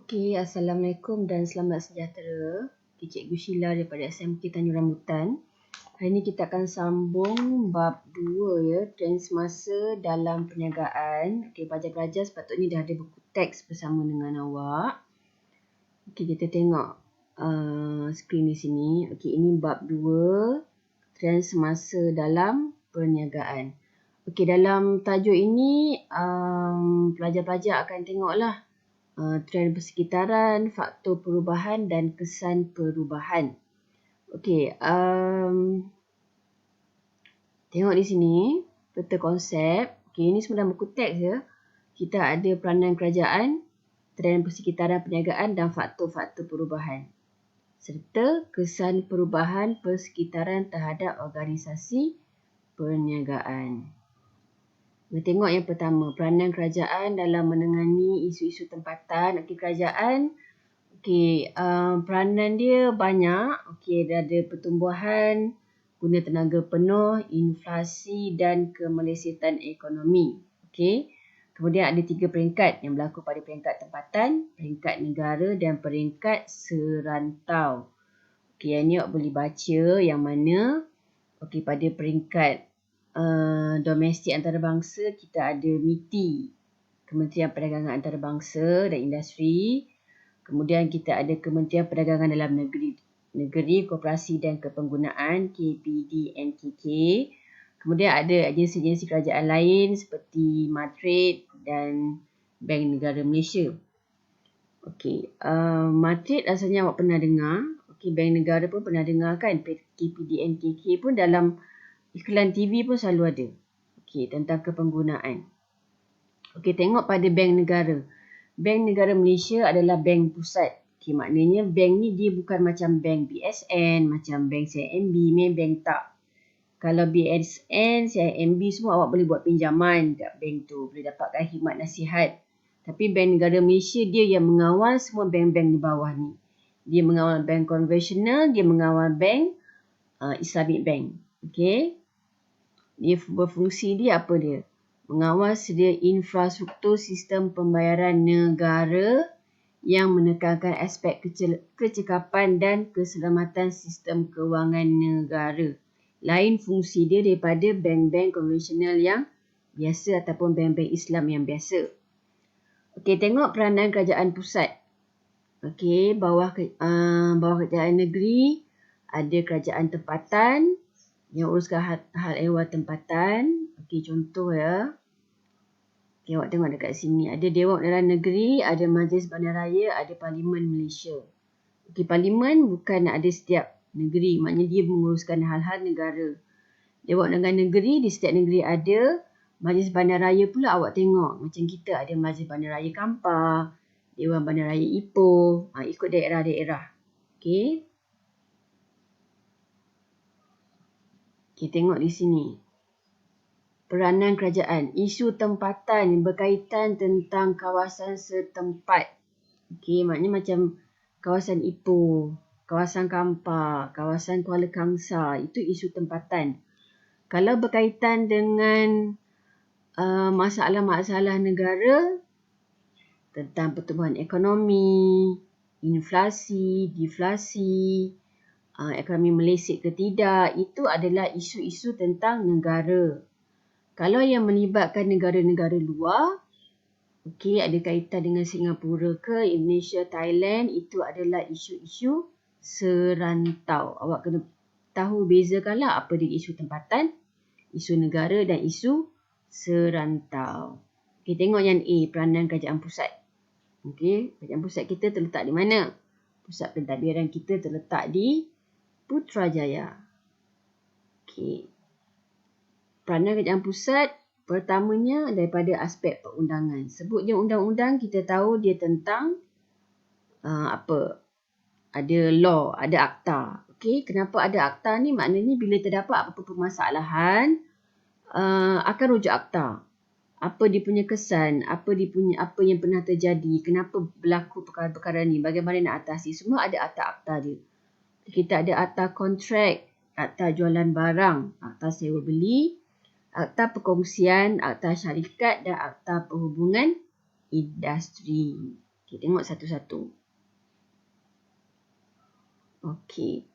Okey, Assalamualaikum dan selamat sejahtera. Cikgu Sheila daripada SMK Tanjung Rambutan. Hari ini kita akan sambung bab 2 ya, trend semasa dalam perniagaan. Okey, pelajar-pelajar sepatutnya dah ada buku teks bersama dengan awak. Okey, kita tengok skrin di sini. Okey, ini bab 2, trend semasa dalam perniagaan. Okey, dalam tajuk ini pelajar-pelajar akan tengoklah trend persekitaran, faktor perubahan dan kesan perubahan. Okey, tengok di sini peta konsep. Okey, ini semua dalam buku teks ya. Kita ada peranan kerajaan, trend persekitaran perniagaan dan faktor-faktor perubahan. Serta kesan perubahan persekitaran terhadap organisasi perniagaan. Kita tengok yang pertama, peranan kerajaan dalam menangani isu-isu tempatan. Okey, kerajaan, peranan dia banyak. Okey, ada pertumbuhan, guna tenaga penuh, inflasi dan kemelesetan ekonomi. Okey, kemudian ada 3 peringkat yang berlaku pada peringkat tempatan, peringkat negara dan peringkat serantau. Okey, yang ni awak boleh baca yang mana. Okey, pada peringkat domestik antarabangsa, kita ada MITI, Kementerian Perdagangan Antarabangsa dan Industri. Kemudian kita ada Kementerian Perdagangan Dalam Negeri, Koperasi dan Kepenggunaan, KPDNKK. Kemudian ada agensi-agensi kerajaan lain seperti Matrade dan Bank Negara Malaysia. Okey, Matrade rasanya awak pernah dengar. Okey, Bank Negara pun pernah dengar kan. KPDNKK pun dalam iklan TV pun selalu ada. Okey, tentang kepenggunaan. Okey, tengok pada Bank Negara. Bank Negara Malaysia adalah bank pusat. Okey, maknanya bank ni dia bukan macam bank BSN, macam bank CIMB, bank tak. Kalau BSN, CIMB semua awak boleh buat pinjaman dekat bank tu, boleh dapatkan khidmat nasihat. Tapi Bank Negara Malaysia dia yang mengawal semua bank-bank di bawah ni. Dia mengawal bank konvensional, dia mengawal bank Islamic Bank. Okey. Dia berfungsi dia apa dia? Mengawal sedia infrastruktur sistem pembayaran negara yang menekankan aspek kecekapan dan keselamatan sistem kewangan negara. Lain fungsi dia daripada bank-bank konvensional yang biasa ataupun bank-bank Islam yang biasa. Okey, tengok peranan kerajaan pusat. Okey, bawah kerajaan negeri ada kerajaan tempatan yang uruskan hal ehwal tempatan. Okey, contoh ya. Okey, awak tengok dekat sini. Ada Dewan Undaran Negeri, ada Majlis Bandaraya, ada Parlimen Malaysia. Okey, Parlimen bukan ada setiap negeri. Maknanya dia menguruskan hal-hal negara. Dewan Undaran Negeri di setiap negeri ada. Majlis Bandaraya pula awak tengok. Macam kita ada Majlis Bandaraya Kampar, Dewan Bandaraya Ipoh. Ikut daerah-daerah. Okey. Okey, tengok di sini. Peranan kerajaan. Isu tempatan yang berkaitan tentang kawasan setempat. Okey, maknanya macam kawasan Ipoh, kawasan Kampar, kawasan Kuala Kangsar. Itu isu tempatan. Kalau berkaitan dengan masalah-masalah negara tentang pertumbuhan ekonomi, inflasi, deflasi, ekonomi meleset ke tidak, itu adalah isu-isu tentang negara. Kalau yang melibatkan negara-negara luar, okey, ada kaitan dengan Singapura ke Indonesia, Thailand, itu adalah isu-isu serantau. Awak kena tahu bezakanlah apa dia isu tempatan, isu negara dan isu serantau. Okey, tengok yang A, peranan kerajaan pusat. Okey, kerajaan pusat kita terletak di mana? Pusat pentadbiran kita terletak di Putrajaya. Okey. Peranan kerajaan pusat pertamanya daripada aspek perundangan. Sebut je undang-undang, kita tahu dia tentang apa? Ada law, ada akta. Okey, kenapa ada akta ni? Maknanya bila terdapat apa-apa permasalahan akan rujuk akta. Apa dia punya kesan, apa yang pernah terjadi, kenapa berlaku perkara-perkara ni, bagaimana nak atasi, semua ada akta-akta dia. Kita ada akta kontrak, akta jualan barang, akta sewa beli, akta perkongsian, akta syarikat dan akta perhubungan industri. Okay, tengok satu-satu. Okay.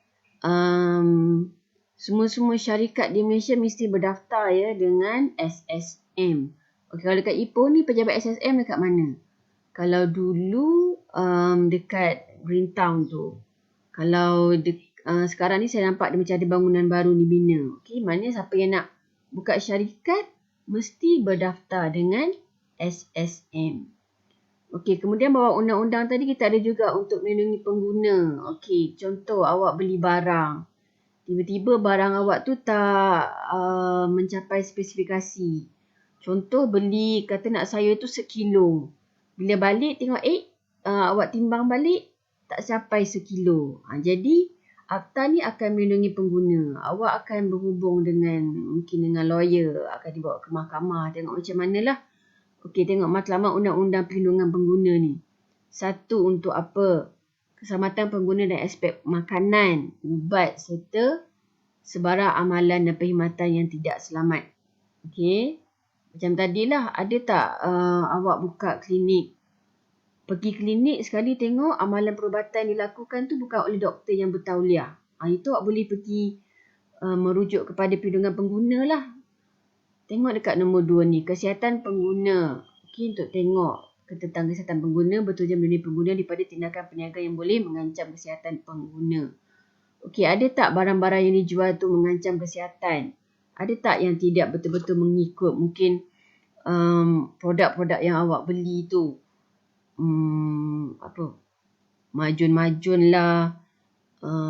Semua-semua syarikat di Malaysia mesti berdaftar ya dengan SSM. Okay, kalau dekat Ipoh ni pejabat SSM dekat mana? Kalau dulu dekat Green Town tu. Kalau sekarang ni saya nampak dia macam ada bangunan baru dibina. Okay, maknanya siapa yang nak buka syarikat mesti berdaftar dengan SSM. Okey, kemudian bawah undang-undang tadi kita ada juga untuk melindungi pengguna. Okey, contoh awak beli barang. Tiba-tiba barang awak tu tak mencapai spesifikasi. Contoh beli, kata nak sayur tu 1 kilo. Bila balik tengok awak timbang balik tak sampai 1 kilo. Jadi akta ni akan melindungi pengguna. Awak akan berhubung mungkin dengan lawyer, akan dibawa ke mahkamah, tengok macam manalah. Okey, tengok matlamat undang-undang perlindungan pengguna ni. Satu, untuk apa? Keselamatan pengguna dan aspek makanan, ubat serta sebarang amalan dan perkhidmatan yang tidak selamat. Okey. Macam tadilah, ada tak awak buka klinik? Pergi klinik sekali tengok amalan perubatan dilakukan tu bukan oleh doktor yang bertauliah. Itu awak boleh pergi merujuk kepada perlindungan pengguna lah. Tengok dekat nombor 2 ni, kesihatan pengguna. Okey, untuk tengok tentang kesihatan pengguna, betulnya melindungi pengguna daripada tindakan peniaga yang boleh mengancam kesihatan pengguna. Okey, ada tak barang-barang yang dijual tu mengancam kesihatan? Ada tak yang tidak betul-betul mengikut? Mungkin produk-produk yang awak beli tu majun-majun lah,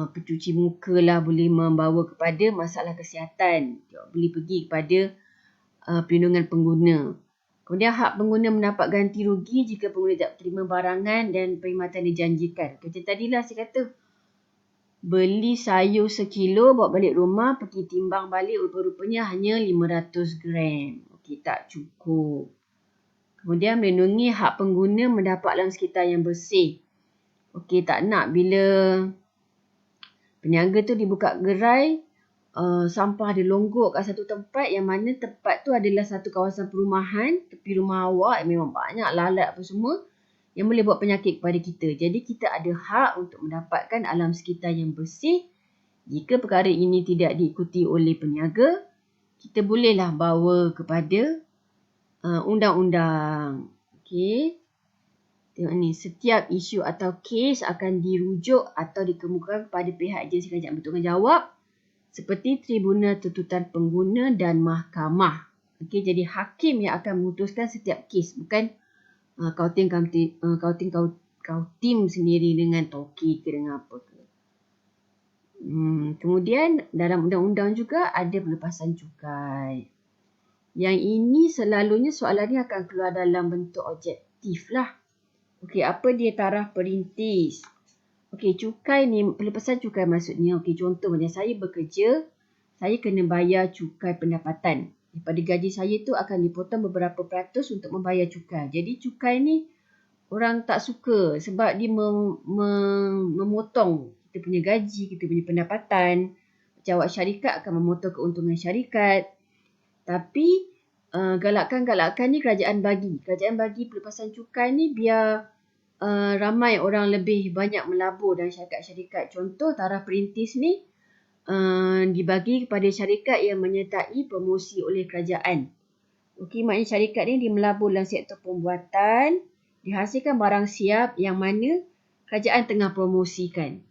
pencuci muka lah, boleh membawa kepada masalah kesihatan. Boleh pergi kepada perlindungan pengguna. Kemudian hak pengguna mendapat ganti rugi jika pengguna tak terima barangan dan perkhidmatan dijanjikan. Macam tadilah saya kata, beli sayur 1 kilo, bawa balik rumah, pergi timbang balik, rupa-rupanya hanya 500 gram. Okey, tak cukup. Kemudian melindungi hak pengguna mendapat alam sekitar yang bersih. Okey, tak nak bila peniaga tu dibuka gerai, sampah dia longgok kat satu tempat yang mana tempat tu adalah satu kawasan perumahan, tepi rumah awak, memang banyak lalat apa semua yang boleh buat penyakit kepada kita. Jadi kita ada hak untuk mendapatkan alam sekitar yang bersih. Jika perkara ini tidak diikuti oleh peniaga, kita bolehlah bawa kepada undang-undang. Okey. Tengok ni, setiap isu atau kes akan dirujuk atau dikemukakan kepada pihak agensi kerajaan bertanggungjawab seperti Tribunal Tuntutan Pengguna dan Mahkamah. Okey, jadi hakim yang akan memutuskan setiap kes, bukan kau tim sendiri dengan toki ke dengan apa ke. Kemudian dalam undang-undang juga ada pelepasan cukai. Yang ini selalunya soalan ni akan keluar dalam bentuk objektif lah. Okey, apa dia taraf perintis? Okey, cukai ni, pelepasan cukai maksudnya, okey, contoh macam saya bekerja, saya kena bayar cukai pendapatan. Daripada gaji saya tu akan dipotong beberapa peratus untuk membayar cukai. Jadi cukai ni orang tak suka sebab dia memotong kita punya gaji, kita punya pendapatan. Macam awak syarikat akan memotong keuntungan syarikat. Tapi galakan-galakan ni kerajaan bagi. Kerajaan bagi pelepasan cukai ni biar ramai orang lebih banyak melabur dalam syarikat-syarikat. Contoh taraf perintis ni dibagi kepada syarikat yang menyertai promosi oleh kerajaan. Okey, maknanya syarikat ni dia melabur dalam sektor pembuatan, dihasilkan barang siap yang mana kerajaan tengah promosikan.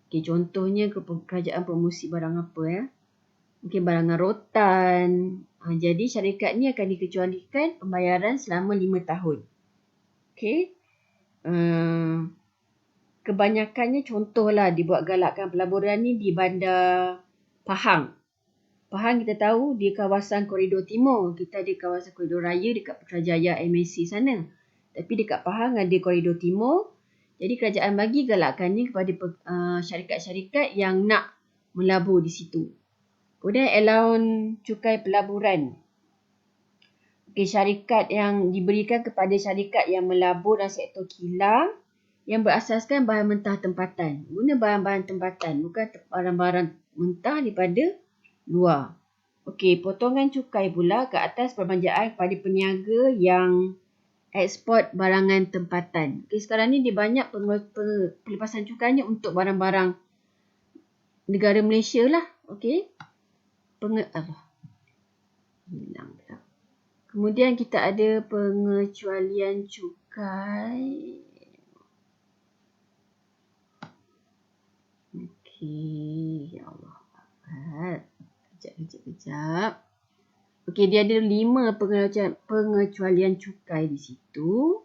Okey, contohnya kerajaan promosi barang apa ya? Mungkin barangan rotan. Jadi syarikat ni akan dikecualikan pembayaran selama 5 tahun. Okey. Kebanyakannya contohlah dibuat galakkan pelaburan ni di Bandar Pahang. Pahang kita tahu di kawasan Koridor Timur. Kita ada kawasan Koridor Raya dekat Putrajaya MSC sana. Tapi dekat Pahang ada Koridor Timur. Jadi kerajaan bagi galakkan ni kepada syarikat-syarikat yang nak melabur di situ. Kemudian allowance cukai pelaburan. Okey, syarikat yang diberikan kepada syarikat yang melabur dalam sektor kilang yang berasaskan bahan mentah tempatan. Guna bahan-bahan tempatan, bukan barang-barang mentah daripada luar. Okey, potongan cukai pula ke atas perbelanjaan kepada peniaga yang ekspor barangan tempatan. Okay, sekarang ni dia banyak pelepasan cukainya untuk barang-barang negara Malaysia lah. Okay. Hilang pula. Kemudian kita ada pengecualian cukai. Okey, ya Allah. Kejap. Okey, dia ada 5 pengecualian cukai di situ.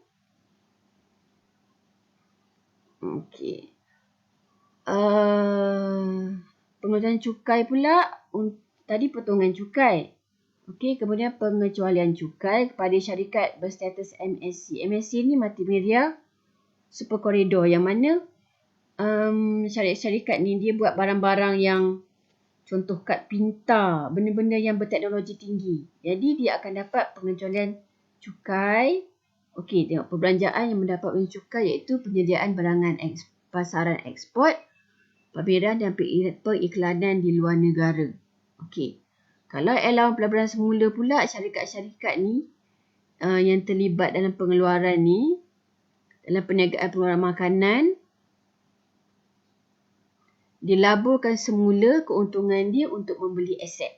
Okey. Pengecualian cukai pula tadi potongan cukai. Okey, kemudian pengecualian cukai kepada syarikat berstatus MSC. MSC ni Multimedia Super Corridor yang mana syarikat ni dia buat barang-barang yang contoh kad pintar, benda-benda yang berteknologi tinggi. Jadi dia akan dapat pengecualian cukai. Okey, tengok perbelanjaan yang mendapat pengecualian cukai iaitu penyediaan barangan pasaran ekspor, pameran dan periklanan di luar negara. Okey. Kalau allowance pelaburan semula pula, syarikat-syarikat ni yang terlibat dalam pengeluaran ni, dalam perniagaan pengeluaran makanan, dilaburkan semula keuntungan dia untuk membeli aset.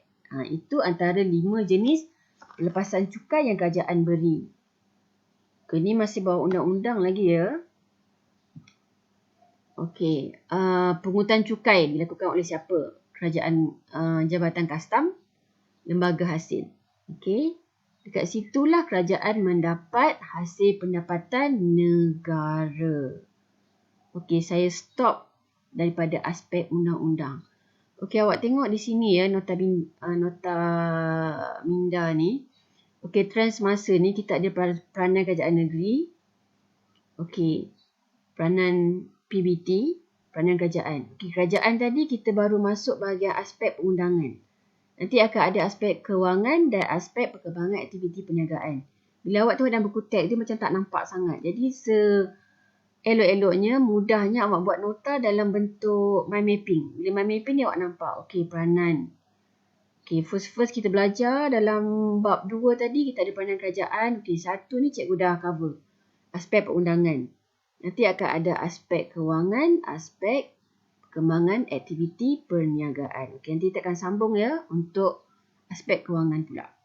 Itu antara 5 jenis pelepasan cukai yang kerajaan beri. Ini masih bawah undang-undang lagi ya. Okey, pungutan cukai dilakukan oleh siapa? Kerajaan, Jabatan Kastam, Lembaga Hasil. Okey. Dekat situlah kerajaan mendapat hasil pendapatan negara. Okey, saya stop daripada aspek undang-undang. Okey, awak tengok di sini ya, nota minda ni. Okey, trans masa ni kita ada peranan kerajaan negeri. Okey, peranan PBT, peranan kerajaan. Okey, kerajaan tadi kita baru masuk bahagian aspek perundangan. Nanti akan ada aspek kewangan dan aspek perkembangan aktiviti perniagaan. Bila awak tengok dalam buku teks dia macam tak nampak sangat. Jadi elok-eloknya, mudahnya awak buat nota dalam bentuk mind mapping. Bila mind mapping ni awak nampak. Okey, peranan. Okey, first kita belajar dalam bab 2 tadi kita ada peranan kerajaan. Okey, 1 ni cikgu dah cover. Aspek perundangan. Nanti akan ada aspek kewangan, aspek perkembangan aktiviti perniagaan. Okey, nanti kita akan sambung ya untuk aspek kewangan pula.